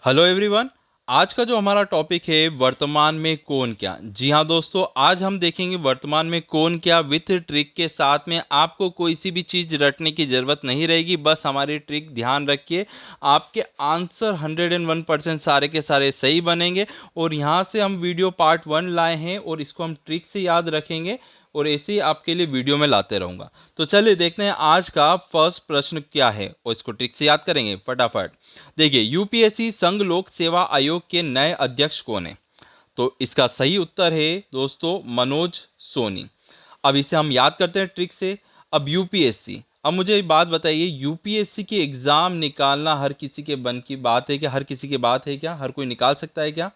Hello everyone. आज का जो हमारा टॉपिक है वर्तमान में कौन क्या। जी हाँ दोस्तों, आज हम देखेंगे वर्तमान में कौन क्या विथ ट्रिक के साथ में। आपको कोई सी भी चीज़ रटने की ज़रूरत नहीं रहेगी, बस हमारी ट्रिक ध्यान रखिए। आपके आंसर 101% सारे के सारे सही बनेंगे। और यहाँ से हम वीडियो पार्ट 1 लाए हैं और इसको हम ट्रिक से याद रखेंगे और ऐसे ही आपके लिए वीडियो में लाते रहूँगा। तो चलिए देखते हैं आज का फर्स्ट प्रश्न क्या है और इसको ट्रिक से याद करेंगे फटाफट। देखिए, यूपीएससी संघ लोक सेवा आयोग के नए अध्यक्ष कौन है। तो इसका सही उत्तर है दोस्तों मनोज सोनी। अब इसे हम याद करते हैं ट्रिक से। अब यूपीएससी, अब मुझे एक बात बताइए, यूपीएससी की एग्जाम निकालना हर किसी के बन की बात है क्या? हर किसी की बात है क्या? हर कोई निकाल सकता है क्या?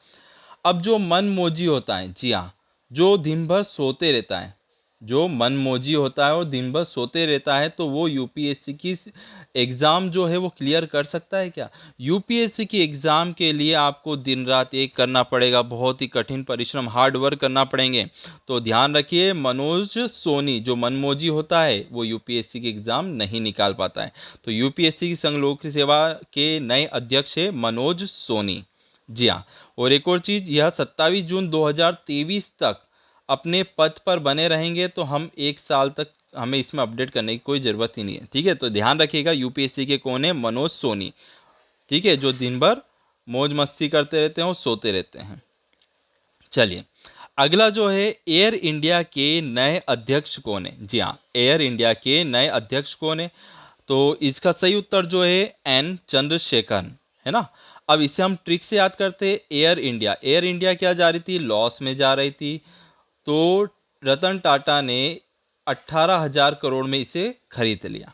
अब जो मनमोजी होता है, जी हाँ, जो दिन भर सोते रहता है, जो मनमोजी होता है और दिन भर सोते रहता है, तो वो यूपीएससी की एग्ज़ाम जो है वो क्लियर कर सकता है क्या? यूपीएससी की एग्ज़ाम के लिए आपको दिन रात एक करना पड़ेगा, बहुत ही कठिन परिश्रम, हार्ड वर्क करना पड़ेंगे। तो ध्यान रखिए, मनोज सोनी जो मनमोजी होता है वो यूपीएससी की एग्ज़ाम नहीं निकाल पाता है। तो यूपीएससी की संघ लोक सेवा के नए अध्यक्ष है मनोज सोनी। जी हाँ। और एक और चीज़, यह 27 जून 2023 तक अपने पद पर बने रहेंगे, तो हम एक साल तक हमें इसमें अपडेट करने की कोई ज़रूरत ही नहीं है। ठीक है, तो ध्यान रखिएगा, यूपीएससी के कौन है? मनोज सोनी। ठीक है, जो दिन भर मौज मस्ती करते रहते हैं और सोते रहते हैं। चलिए, अगला जो है, एयर इंडिया के नए अध्यक्ष कौन है। जी हाँ, एयर इंडिया के नए अध्यक्ष कौन है? तो इसका सही उत्तर जो है एन चंद्रशेखरन है ना। अब इसे हम ट्रिक से याद करते हैं। एयर इंडिया, एयर इंडिया क्या जा रही थी? लॉस में जा रही थी। तो रतन टाटा ने 18,000 करोड़ में इसे खरीद लिया।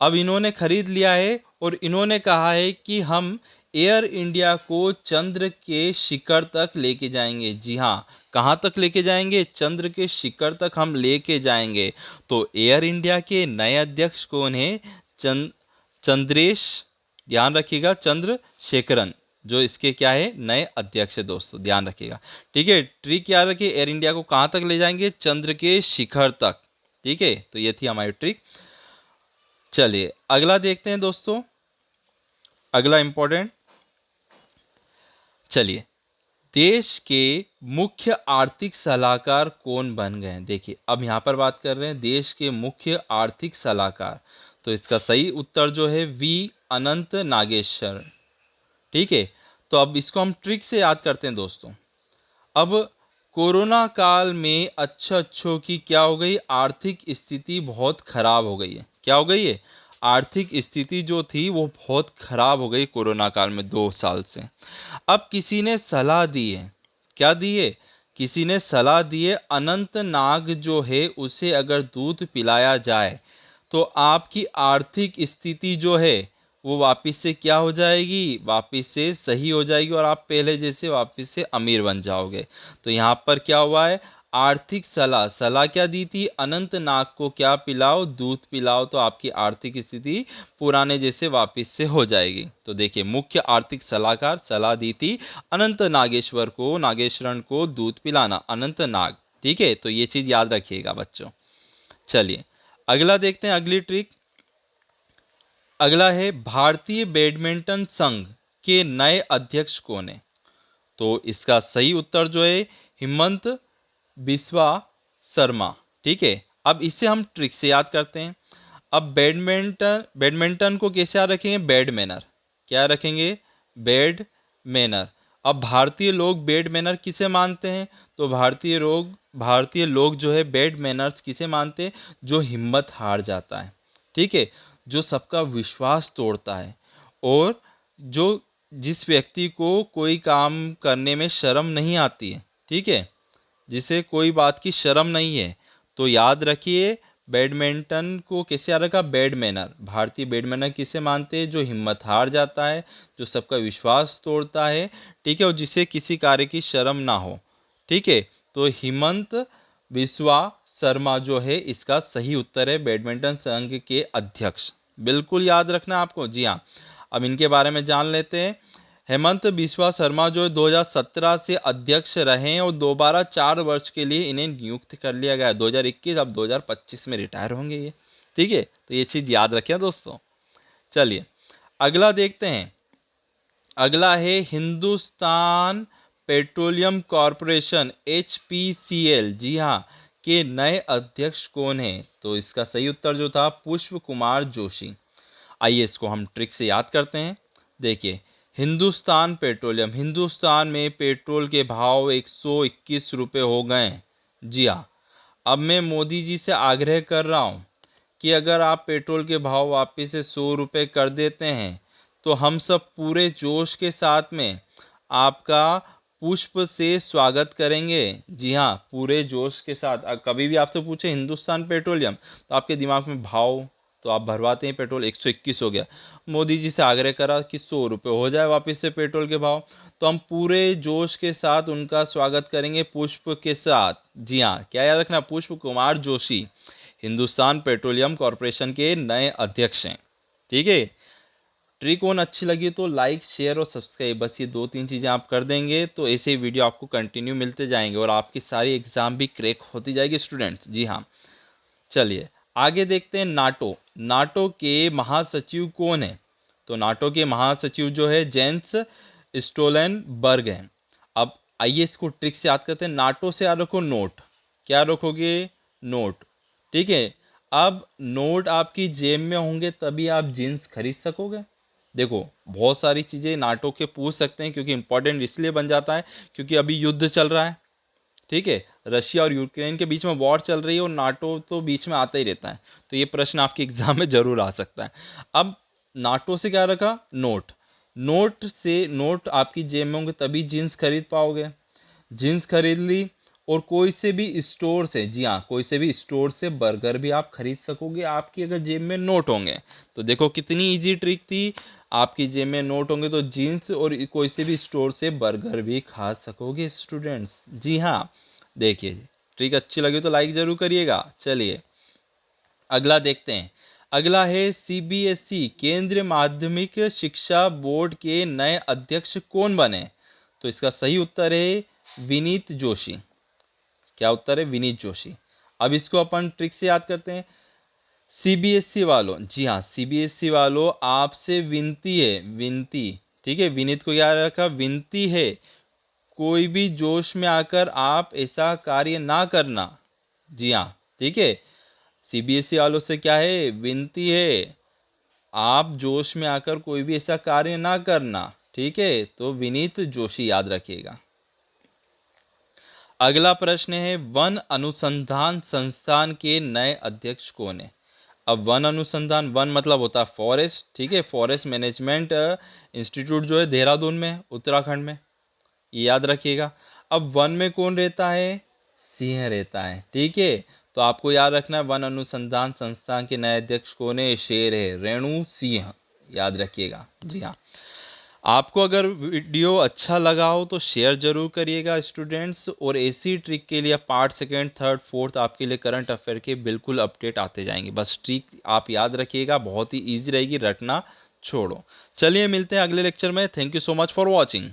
अब इन्होंने खरीद लिया है और इन्होंने कहा है कि हम एयर इंडिया को चंद्र के शिखर तक लेके जाएंगे। जी हाँ, कहाँ तक लेके जाएंगे? चंद्र के शिखर तक हम लेके जाएंगे। तो एयर इंडिया के नए अध्यक्ष कौन है? चंद्रेश, ध्यान रखिएगा, चंद्रशेखरन, जो इसके क्या है? नए अध्यक्ष है दोस्तों, ध्यान रखिएगा। ठीक है, ट्रिक याद रखिए, एयर इंडिया को कहाँ तक ले जाएंगे? चंद्र के शिखर तक। ठीक है, तो ये थी हमारी ट्रिक। चलिए अगला देखते हैं दोस्तों, अगला इंपॉर्टेंट। चलिए, देश के मुख्य आर्थिक सलाहकार कौन बन गए हैं? देखिए, अब यहाँ पर बात कर रहे हैं देश के मुख्य आर्थिक सलाहकार। तो इसका सही उत्तर जो है वी अनंत नागेश्वर। ठीक है, तो अब इसको हम ट्रिक से याद करते हैं दोस्तों। अब कोरोना काल में अच्छों की क्या हो गई? आर्थिक स्थिति बहुत खराब हो गई है। क्या हो गई है? आर्थिक स्थिति जो थी वो बहुत खराब हो गई कोरोना काल में 2 साल से। अब किसी ने सलाह दी है, क्या दी है? किसी ने सलाह दी है, अनंत नाग जो है उसे अगर दूध पिलाया जाए तो आपकी आर्थिक स्थिति जो है वो वापस से क्या हो जाएगी? वापस से सही हो जाएगी और आप पहले जैसे वापस से अमीर बन जाओगे। तो यहाँ पर क्या हुआ है? आर्थिक सलाह, सलाह क्या दी थी? अनंत नाग को क्या पिलाओ? दूध पिलाओ, तो आपकी आर्थिक स्थिति पुराने जैसे वापस से हो जाएगी। तो देखिए, मुख्य आर्थिक सलाहकार सलाह दी थी अनंत नागेश्वर को, नागेश्वरन को दूध पिलाना, अनंत नाग। ठीक है, तो ये चीज़ याद रखिएगा बच्चों। चलिए अगला देखते हैं, अगली ट्रिक। अगला है, भारतीय बैडमिंटन संघ के नए अध्यक्ष कौन है? तो इसका सही उत्तर जो है हिमंत बिस्वा शर्मा। ठीक है, अब इसे हम ट्रिक से याद करते हैं। अब बैडमिंटन, बैडमिंटन को कैसे याद रखेंगे? Bad manner. क्या रखेंगे? Bad manner. अब भारतीय लोग बैड मैनर किसे मानते हैं? तो भारतीय लोग जो है बैड मैनर्स किसे मानते हैं? जो हिम्मत हार जाता है। ठीक है, जो सबका विश्वास तोड़ता है और जो जिस व्यक्ति को कोई काम करने में शर्म नहीं आती है। ठीक है, जिसे कोई बात की शर्म नहीं है। तो याद रखिए, बैडमिंटन को कैसे याद रखा? Bad manner. भारतीय बैड मैनर किसे मानते हैं? जो हिम्मत हार जाता है, जो सबका विश्वास तोड़ता है। ठीक है, और जिसे किसी कार्य की शर्म ना हो। ठीक है, तो हिमंत बिस्वा शर्मा जो है इसका सही उत्तर है, बैडमिंटन संघ के अध्यक्ष। बिल्कुल याद रखना आपको। जी हाँ, अब इनके बारे में जान लेते हैं। हेमंत बिस्वा शर्मा जो 2017 से अध्यक्ष रहे हैं और दोबारा 4 वर्ष के लिए इन्हें नियुक्त कर लिया गया है। 2021, अब 2025 में रिटायर होंगे ये। ठीक है, तो ये चीज़ याद रखें दोस्तों। चलिए अगला देखते हैं। अगला है हिंदुस्तान पेट्रोलियम कॉरपोरेशन HPCL, जी हाँ, के नए अध्यक्ष कौन है? तो इसका सही उत्तर जो था पुष्प कुमार जोशी। आइए इसको हम ट्रिक से याद करते हैं। देखिए, हिंदुस्तान पेट्रोलियम, हिंदुस्तान में पेट्रोल के भाव 121 रुपये हो गए हैं। जी हाँ, अब मैं मोदी जी से आग्रह कर रहा हूँ कि अगर आप पेट्रोल के भाव वापस से 100 रुपये कर देते हैं तो हम सब पूरे जोश के साथ में आपका पुष्प से स्वागत करेंगे। जी हाँ, पूरे जोश के साथ। कभी भी आपसे पूछे हिंदुस्तान पेट्रोलियम तो आपके दिमाग में भाव तो आप भरवाते हैं, पेट्रोल 121 हो गया। मोदी जी से आग्रह करा कि 100 रुपये हो जाए वापस से पेट्रोल के भाव, तो हम पूरे जोश के साथ उनका स्वागत करेंगे पुष्प के साथ। जी हाँ, क्या याद रखना, पुष्प कुमार जोशी हिंदुस्तान पेट्रोलियम कॉरपोरेशन के नए अध्यक्ष हैं। ठीक है, ट्रिक वन अच्छी लगी तो लाइक शेयर और सब्सक्राइब, बस ये 2-3 चीज़ें आप कर देंगे तो ऐसे वीडियो आपको कंटिन्यू मिलते जाएंगे और आपकी सारी एग्जाम भी क्रैक होती जाएगी स्टूडेंट्स। जी हाँ, चलिए आगे देखते हैं। नाटो, नाटो के महासचिव कौन है? तो नाटो के महासचिव जो है जेंस स्टोलनबर्ग हैं। अब आइए इसको ट्रिक से याद करते हैं। नाटो से याद रखो नोट, क्या रखोगे? नोट। ठीक है, अब नोट आपकी जेब में होंगे तभी आप जीन्स खरीद सकोगे। देखो, बहुत सारी चीज़ें नाटो के पूछ सकते हैं क्योंकि इंपॉर्टेंट इसलिए बन जाता है क्योंकि अभी युद्ध चल रहा है। ठीक है, रशिया और यूक्रेन के बीच में वॉर चल रही है और नाटो तो बीच में आता ही रहता है, तो ये प्रश्न आपके एग्जाम में जरूर आ सकता है। अब नाटो से क्या रखा? नोट। नोट से, नोट आपकी जेब में होंगे तभी जीन्स खरीद पाओगे। जीन्स खरीद ली और कोई से भी स्टोर से, जी हाँ, कोई से भी स्टोर से बर्गर भी आप खरीद सकोगे आपकी अगर जेब में नोट होंगे। तो देखो कितनी इजी ट्रिक थी। आपकी जेब में नोट होंगे तो जीन्स और कोई से भी स्टोर से बर्गर भी खा सकोगे स्टूडेंट्स। जी हाँ, देखिए ट्रिक अच्छी लगी तो लाइक ज़रूर करिएगा। चलिए अगला देखते हैं। अगला है CBSE, केंद्रीय माध्यमिक शिक्षा बोर्ड के नए अध्यक्ष कौन बने? तो इसका सही उत्तर है विनीत जोशी। क्या उत्तर है? विनीत जोशी। अब इसको अपन ट्रिक से याद करते हैं। CBSE वालों, जी हाँ, CBSE वालों आपसे विनती है, विनती। ठीक है, विनीत को क्या रखा? विनती है, कोई भी जोश में आकर आप ऐसा कार्य ना करना। जी हाँ, ठीक है, CBSE वालों से क्या है? विनती है, आप जोश में आकर कोई भी ऐसा कार्य ना करना। ठीक है, तो विनीत जोशी याद रखिएगा। अगला प्रश्न है, वन अनुसंधान संस्थान के नए अध्यक्ष कौन है? अब वन अनुसंधान, वन मतलब होता है फॉरेस्ट। ठीक है, फॉरेस्ट मैनेजमेंट इंस्टीट्यूट जो है देहरादून में, उत्तराखंड में, ये याद रखिएगा। अब वन में कौन रहता है? सिंह रहता है। ठीक है, तो आपको याद रखना है वन अनुसंधान संस्थान के नए अध्यक्ष कौन है? शेर है, रेणु सिंह, याद रखिएगा। जी हाँ, आपको अगर वीडियो अच्छा लगा हो तो शेयर जरूर करिएगा स्टूडेंट्स, और ऐसी ट्रिक के लिए पार्ट सेकेंड थर्ड फोर्थ आपके लिए करंट अफेयर के बिल्कुल अपडेट आते जाएंगे। बस ट्रिक आप याद रखिएगा, बहुत ही ईजी रहेगी, रटना छोड़ो। चलिए मिलते हैं अगले लेक्चर में। Thank you so much for watching.